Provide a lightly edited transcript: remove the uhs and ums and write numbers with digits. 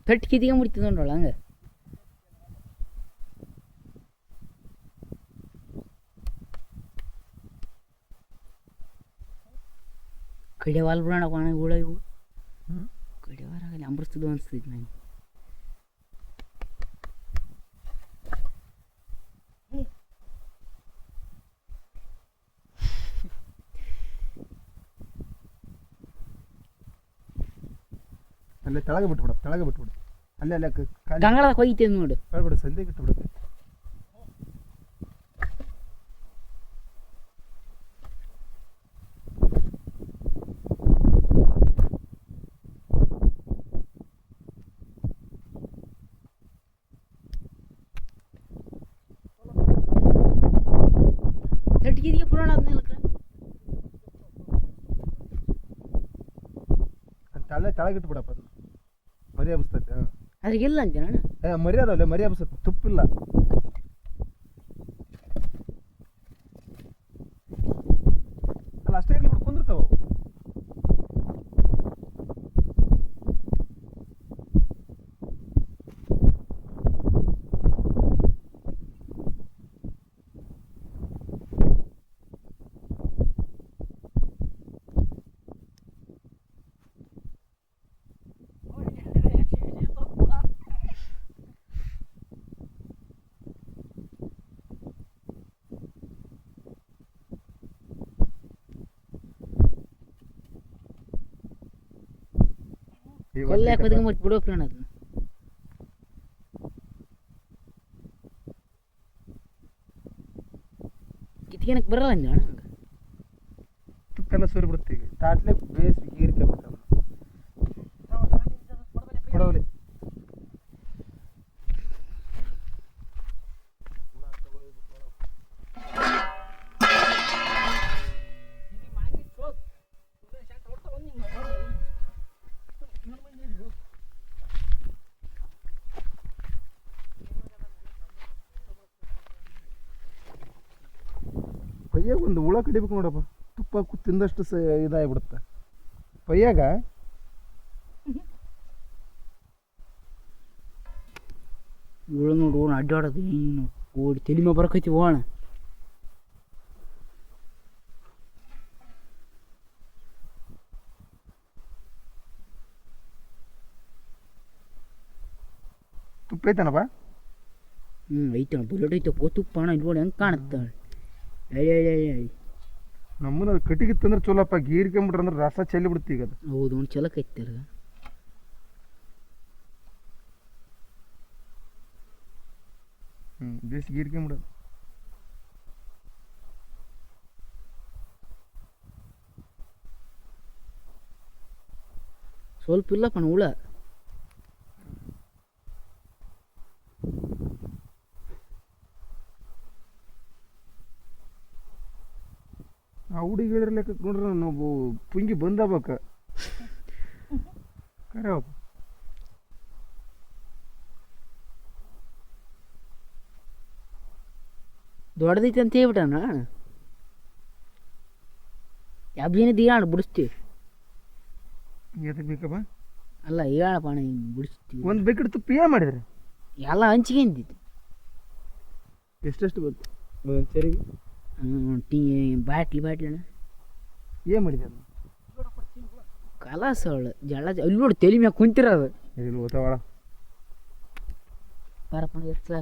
ಪೆಟ್ಟು ಕಿದಿಗೆ ಮುಡ್ತಿದ್ದ ನೋಡೋಳ ಹಂಗೆ ಕಡಿವಾಲ್ ಬಿಡೋಣ ಕೋಣ ಹುಳ ಇವು ಕಡಿವಾರ ಆಗಲಿ ಅಂಬರಿಸ್ತಿದ್ವು ಅನಿಸ್ತೈತಿ ನಂಗೆ ಅಲ್ಲೇ ತೆಳಗೆ ಬಿಟ್ಬಿಡು ಅಲ್ಲೇ ಅಲ್ಲೇ ಗಂಗಳದಾಗ ಹೋಯ್ತೇವೆ ನೋಡು ಹೇಳ್ಬಿಡು ಸಂಧಿಗೆ ಇಟ್ಬಿಡುತ್ತೆ ತಟ್ಕಿದಿಗೆ ಪುರಾಣ ಆದ್ಮೇಲೆ ಅಲ್ಲೇ ತೆಳಗೆ ಇಟ್ಬಿಡಪ್ಪ ಅದನ್ನ ಮರಿ ಹಬ್ಸ್ತೈತೆ ಅದ್ರಿಗೆಲ್ಲ ಅಂತೀನ ಮರಿ ಅದಾವಲ್ಲ ಮರಿ ಹಬ್ಸ್ತೈತೆ ತುಪ್ಪಿಲ್ಲ ಅಲ್ಲ ಅಷ್ಟೇ ಇರ್ಲಿ ಬಿಟ್ಟು ಕುಂದಿರ್ತಾವ ಕೊಲ್ಲ ಯಾಕೆ ಮತ್ತೆ ಬಿಡೋ ಪ್ರಾಣ ಅದನ್ನ ಕಿತ್ಕೊಳಕ್ಕೆ ಬರಲ್ಲ ಅಂದ ಹಂಗೆ ತುಪ್ಪೆಲ್ಲ ಸುರಿ ಬಿಡುತ್ತೆ ಈಗ ತಾಟ್ಲೆ ಬೇಸ್ ಗೀರ್ಕೋಬೇಕು ಕೊಡವಲಿ ಪಯ್ಯಾಗ ಒಂದು ಹುಳ ಕಡಿಬೇಕು ನೋಡಪ್ಪ ತುಪ್ಪ ತಿಂದಷ್ಟು ಇದಾಗಿಬಿಡುತ್ತೆ ಪಯ್ಯಾಗ ಹುಳ ನೋಡು ಓಣ ಅಡ್ಡಾಡೋದು ಏನು ಓಡಿ ತೆಲಿಮೆ ಬರಕೈತಿ ಓಣ ತುಪ್ಪ ಐತನಪ್ಪ ಐತಣ ಬುಲೆಟ್ ಐತಪ್ಪ ತುಪ್ಪ ಅಣ್ಣ ಇಲ್ಲಿ ನೋಡಿ ಹೆಂಗೆ ಕಾಣುತ್ತಾಳೆ ನಮ್ಮನ್ನ ಕಟ್ಟಿಗಿತ್ತಂದ್ರೆ ಚಲೋಪ್ಪ ಗೀರ್ಕೊಂಬಿಟ್ರೆ ಅಂದ್ರೆ ರಸ ಚೆಲ್ಲಿ ಬಿಡುತ್ತೆ ಈಗ ಅದು ಹೌದು ಒಂದು ಚಲಕ ಐತಲ್ಲ ಬೇಸ್ ಗೀರ್ಕೊಂಬಿಡೋದು ಸ್ವಲ್ಪ ಇಲ್ಲಪ್ಪ ಹುಳ ಆ ಹುಡುಗಿರ ಲೆಕ್ಕ ನೋಡ್ರೆ ನಾವು ಪುಂಗಿ ಬಂದಬೇಕ ಕರೆಯಪ್ಪ ದೊಡ್ಡದೈತೆ ಅಂತ ಹೇಳ್ಬಿಟ್ಟಣ ಯಾಬ್ಲೇನೆ ದಿಯಾಣ ಬಿಡಿಸ್ತೀವಿ ಎದಕ್ಕೆ ಬೇಕಪ್ಪ ಅಲ್ಲ ಹೇಳಪ್ಪ ಅಣ್ಣ ಹಿಂಗೆ ಬಿಡಿಸ್ತೀವಿ ಒಂದು ಬೇಕಿಡ್ ತುಪ್ಪ ಏನು ಮಾಡಿದ್ರಿ ಎಲ್ಲ ಹಂಚಿಗೆ ಅಂದಿತ್ತು ಎಷ್ಟೆಷ್ಟು ಬಂತು ಒಂದು ಸರಿಗೆ ಟೀ ಬಾಟ್ಲಿ ಅಣ್ಣ ಏನು ಮಾಡಿದೆ ಅದು ಕಲಾಸ ಅವಳು ಜಳ ಅಲ್ಲಿ ನೋಡಿ ತಲೆ ಮ್ಯಾಗ ಕುಂತಿರೋದು ಇಲ್ಲಿ ಓತಾವಳ ಬರಪ್ಪ ಎಷ್ಟು